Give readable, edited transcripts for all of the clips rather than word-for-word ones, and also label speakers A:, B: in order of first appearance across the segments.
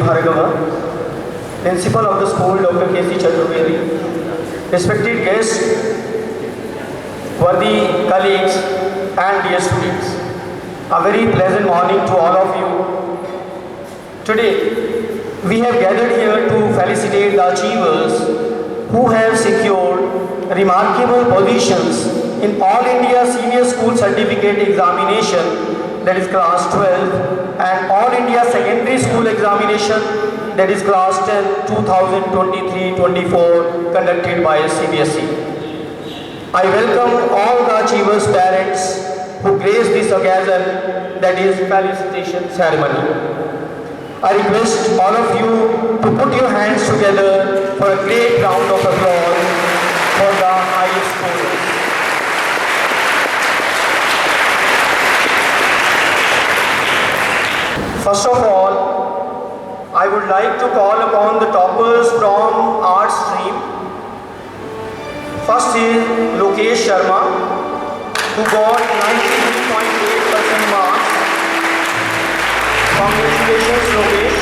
A: Bhargava, Principal of the school Dr. K.C. Chaturvedi, respected guests, worthy colleagues and dear students. A very pleasant morning to all of you. Today, we have gathered here to felicitate the achievers who have secured remarkable positions in All India Senior School Certificate Examination, that is class 12, and All India Secondary School Examination, that is class 10, 2023-24, conducted by CBSE. I welcome all the achievers' parents who grace this occasion, that is felicitation ceremony. I request all of you to put your hands together for a great round of applause for the highest scorers. First of all, I would like to call upon the toppers from art stream. First is Lokesh Sharma, who got 93.8% marks. Congratulations, Lokesh.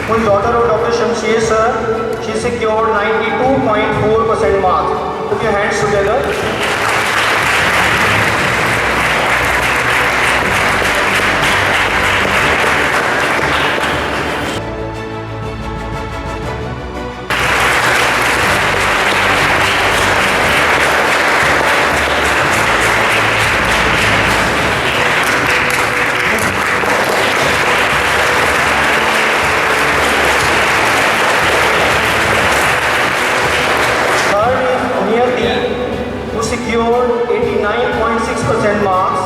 A: Who is daughter of Dr. Shamsher sir, she secured 92.4% marks. Put your hands together. Secured 89.6% marks.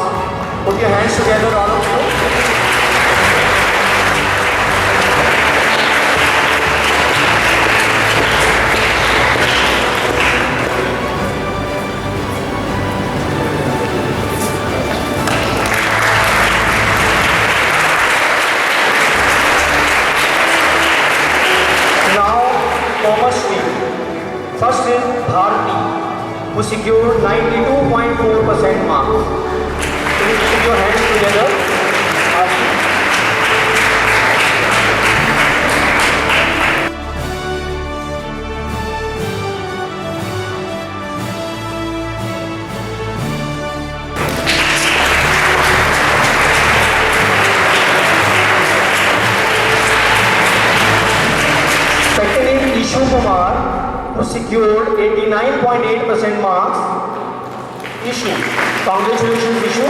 A: Put your hands together, all of you. Now, commerce stream. First is Bharti, who secured 92.4% marks. Please put your hands together. Second is Ishu Kumar, who secured 89.8% marks. Ishu. Congratulations, Ishu.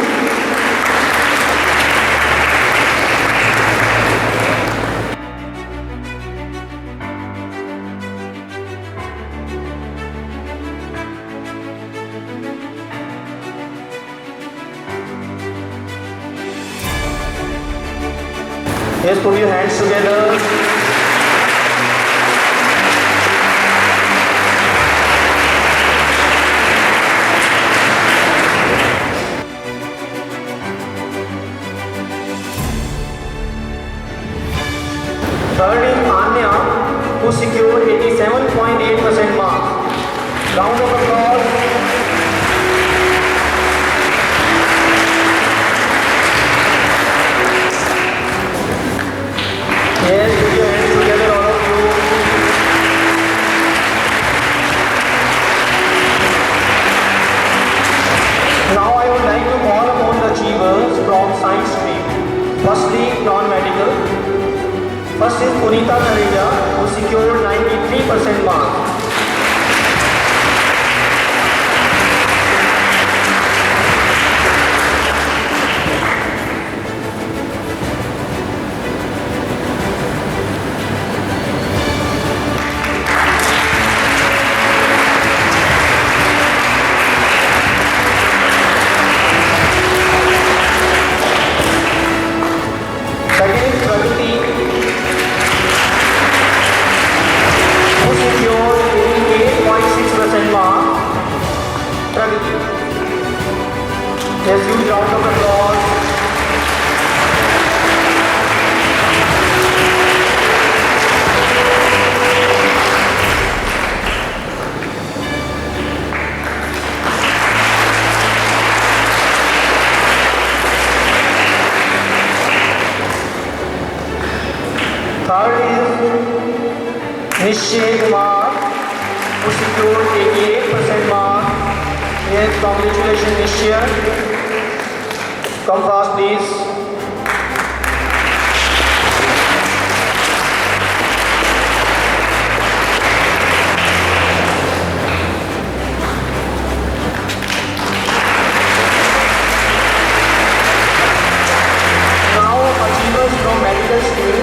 A: Yes, put your hands together. Third is Anya, who secured 87.8% marks. Round of applause. Yes, put your hands together, all of you. Now I would like to call upon the achievers from science stream. Firstly, non-medical. First is Punita Nareja, who secured 93% marks. Second is Pragati, Yes, huge round of applause. Third is Nishchay Kumar, who secured 88% mark. Yes, congratulations Nishchay. Come fast please. Now achievers from medical stream.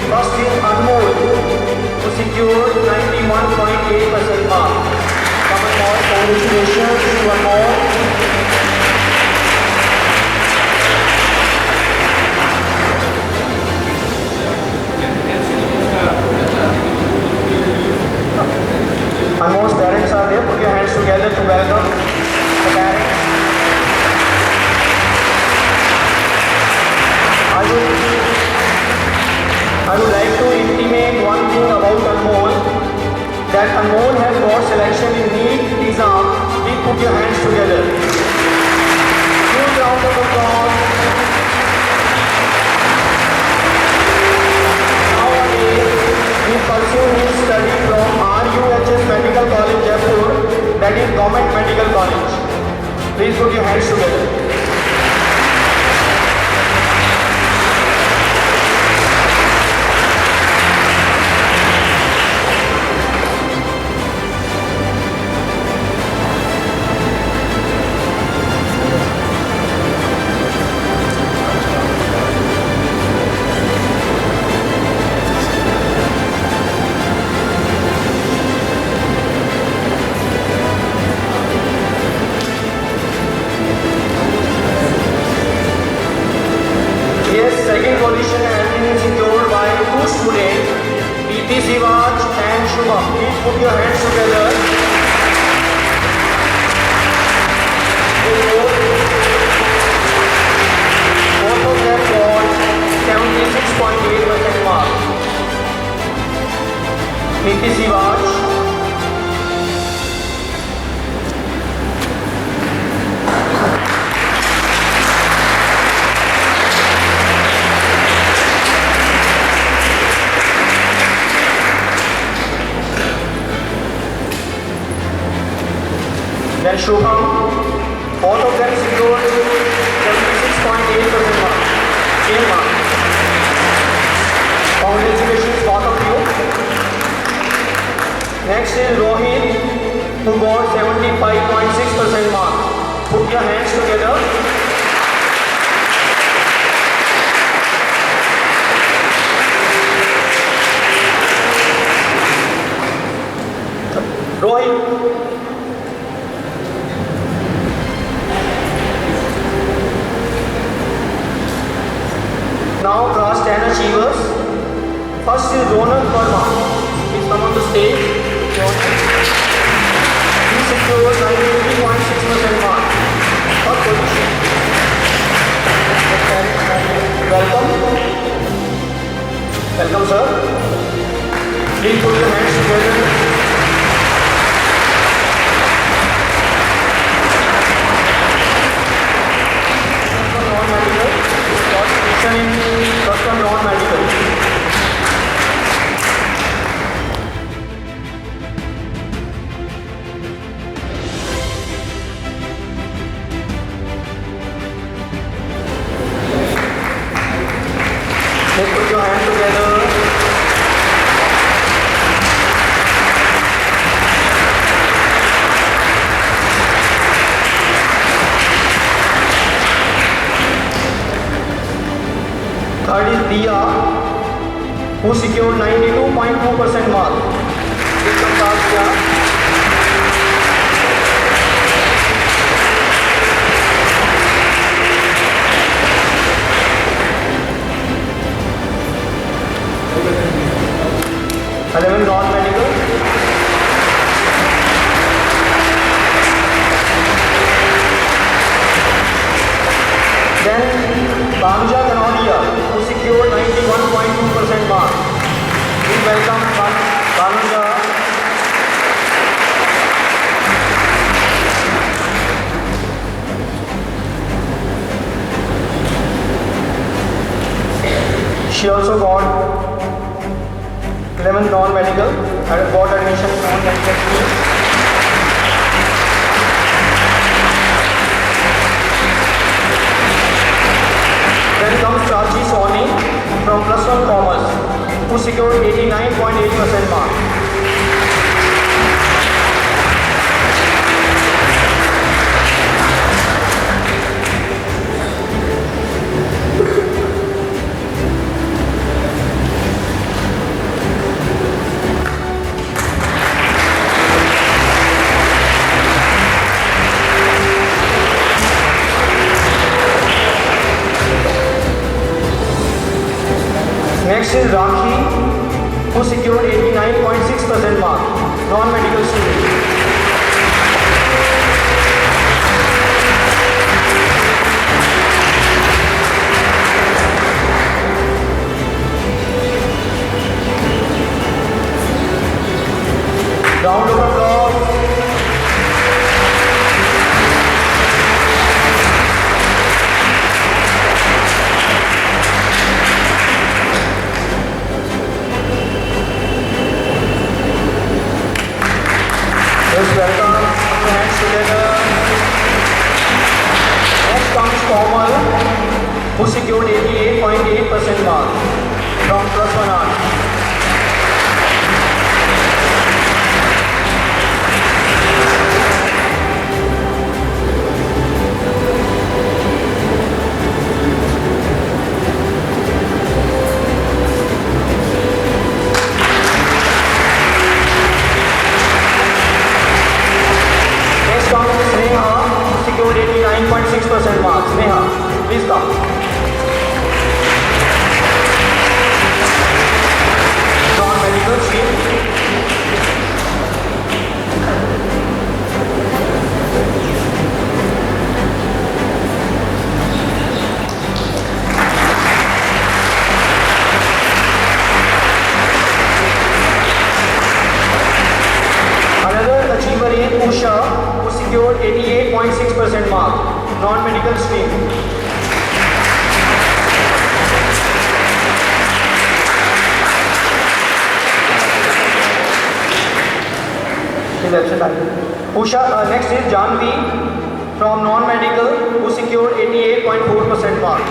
A: First is Anmol, who secured 91.8% mark. Come on, more congratulations to Anmol. Anmol's parents are there. Put your hands together to welcome the parents. I would like to intimate one thing about Anmol, that Anmol has got selection in NEET exam. Please put your hands together. Huge round of applause. Nowadays, he pursued his study from RUHS Medical College, Jaipur, that is Government Medical College. Please put your hands together. Second position has been secured by two students, Preeti Sivaj and Shubham. Please put your hands together. Both of them got 76.8% mark. Preeti Sivaj. Then Shubham, both of them secured 76.8% mark. Same mark. Congratulations, both of you. Next is Rohit, who got 75.6% mark. Put your hands together. Rohit. Now class 10 achievers. First is Ronak Verma. Please come on the stage. He secured 93.6% mark. First position. Welcome. Welcome sir. Please put your hands together. Custom non-medical. Let's put your hands together. Third is Diya, who secured 92.2% mark. Welcome class Diya. non-medical. Please welcome Banuja. She also got 11th non-medical and got admission on medical school. Then comes Chachi Soni from +1 Commerce, who secured 89.8% mark. Next is Rakhi, who secured 89.6% mark, non-medical student. Round of applause. Let's welcome the hands together. Next comes Komal, who secured 88.8% mark from +1 Arts. Sneha secured 89.6% marks. Sneha, please come. Non-medical stream. Another achiever is Usha, who secured 88.6% mark, non-medical stream. Usha, next is Janvi from non-medical, who secured 88.4% mark.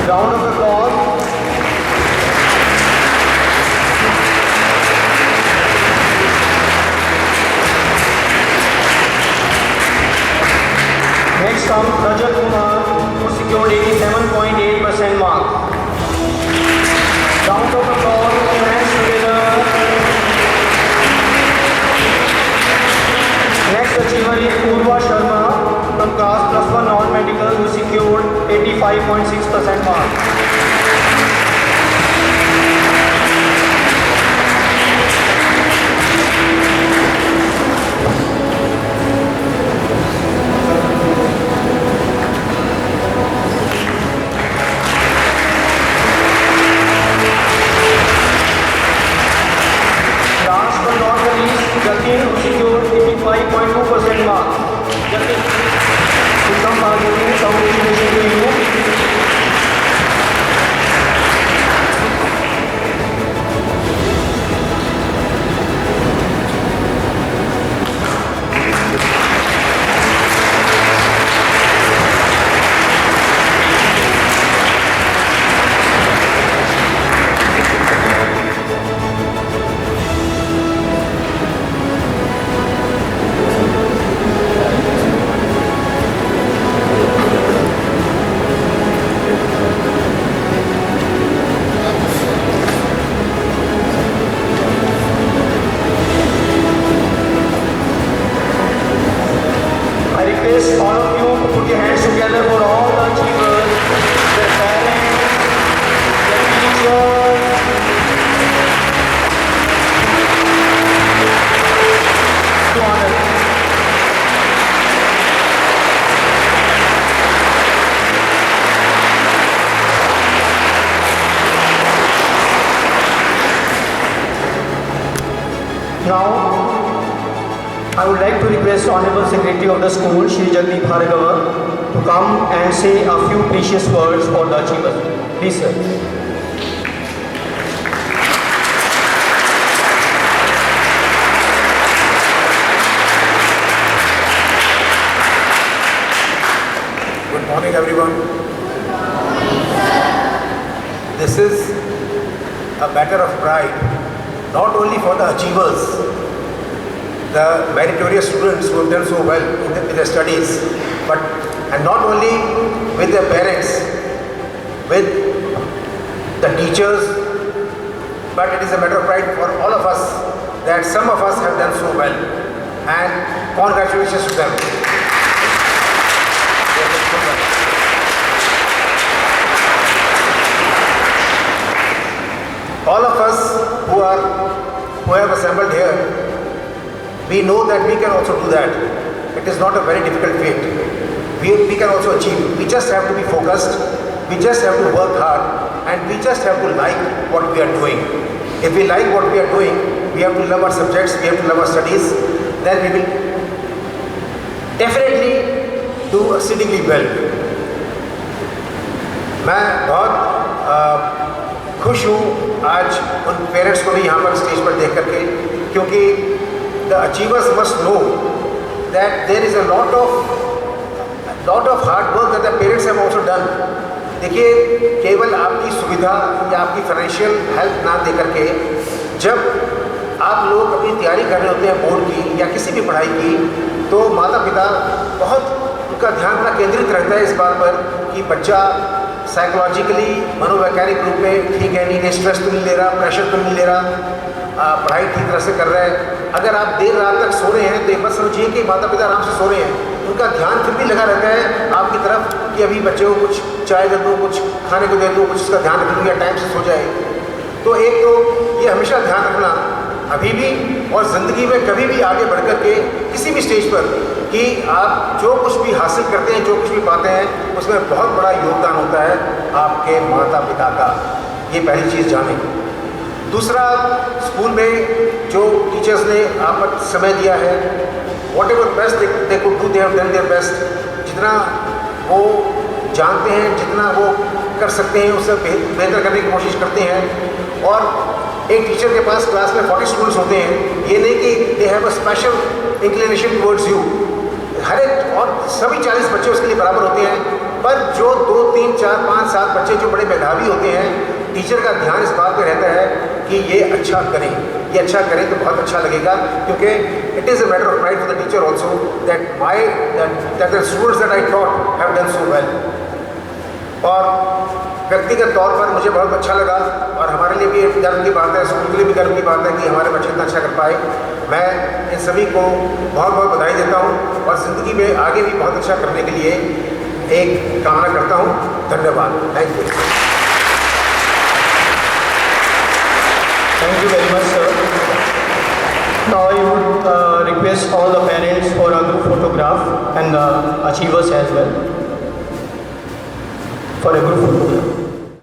A: Round of applause. Next comes Rajat Kumar, who secured 87.8% mark. Round of applause. Put your hands together. Next achiever is Purva Sharma from class +1 non-medical, who secured 85.6% mark. Last but not the least, Jatin, who secured 85.2% mark. Jatin, to come Jatin, congratulations to you. I would like to request Honorable Secretary of the school, Shri Jagdeep Bhargava, to come and say a few precious words for the achievers. Please, sir.
B: Good morning, everyone. This is a matter of pride, not only for the achievers, the meritorious students who have done so well in their studies, and not only with their parents, with the teachers, but it is a matter of pride for all of us that some of us have done so well, and congratulations to them. All of us who have assembled here, we know that we can also do that. It is not a very difficult feat. We can also achieve. We just have to be focused. We just have to work hard, and we just have to like what we are doing. If we like what we are doing, we have to love our subjects, we have to love our studies, then we will definitely do exceedingly well. मैं बहुत खुश हूँ आज उन parents को भी यहाँ पर स्टेज पर देख करके, क्योंकि the achievers must know that there is a lot of hard work that the parents have also done. देखिए, केवल आपकी सुविधा या आपकी फाइनेंशियल हेल्प ना दे करके जब आप लोग अपनी तैयारी कर रहे होते हैं बोर्ड की या किसी भी पढ़ाई की, तो माता पिता बहुत उनका ध्यान बड़ा केंद्रित रहता है इस बात पर कि बच्चा साइकोलॉजिकली मनोवैज्ञानिक रूप में ठीक है, नहीं स्ट्रेस तो नहीं ले रहा, प्रेशर तो नहीं ले रहा, पढ़ाई ठीक तरह से कर रहा है। अगर आप देर रात तक सो रहे हैं तो एक बात समझिए कि माता पिता आराम से सो रहे हैं, उनका ध्यान फिर भी लगा रहता है आपकी तरफ कि अभी बच्चे को कुछ चाय दे दो, कुछ खाने को दे दो, कुछ उसका ध्यान रख लो या टाइम से सो जाए। तो एक तो ये हमेशा ध्यान रखना अभी भी और ज़िंदगी में कभी भी आगे बढ़ कर के किसी भी स्टेज पर कि आप जो कुछ भी हासिल करते हैं, जो कुछ भी पाते हैं, उसमें बहुत बड़ा योगदान होता है आपके माता पिता का। ये पहली चीज़ जानें। दूसरा, स्कूल में जो टीचर्स ने आप समय दिया है, what ever best they could do, they have done their best. जितना वो जानते हैं, जितना वो कर सकते हैं, उससे बेहतर करने की कोशिश करते हैं। और एक टीचर के पास क्लास में 40 स्टूडेंट्स होते हैं, ये नहीं कि they have a special inclination towards you. हर एक और सभी 40 बच्चे उसके लिए बराबर होते हैं, पर जो 2, 3, 4, 5, 7 बच्चे जो बड़े मेधावी होते हैं, टीचर का ध्यान इस बात पे रहता है कि ये अच्छा करें, ये अच्छा करें तो बहुत अच्छा लगेगा, क्योंकि it is a matter of pride for the teacher also that the students that I taught have done so well. और व्यक्तिगत तौर पर मुझे बहुत अच्छा लगा और हमारे लिए भी गर्व की बात है, स्कूल के लिए भी गर्व की बात है कि हमारे बच्चे इतना अच्छा कर पाए। मैं इन सभी को बहुत बहुत बधाई देता हूँ और ज़िंदगी में आगे भी बहुत अच्छा करने के लिए एक कामना करता हूँ। धन्यवाद। Thank you.
A: Thank you very much, sir. Now I would request all the parents for a group photograph and the achievers as well for a group photograph.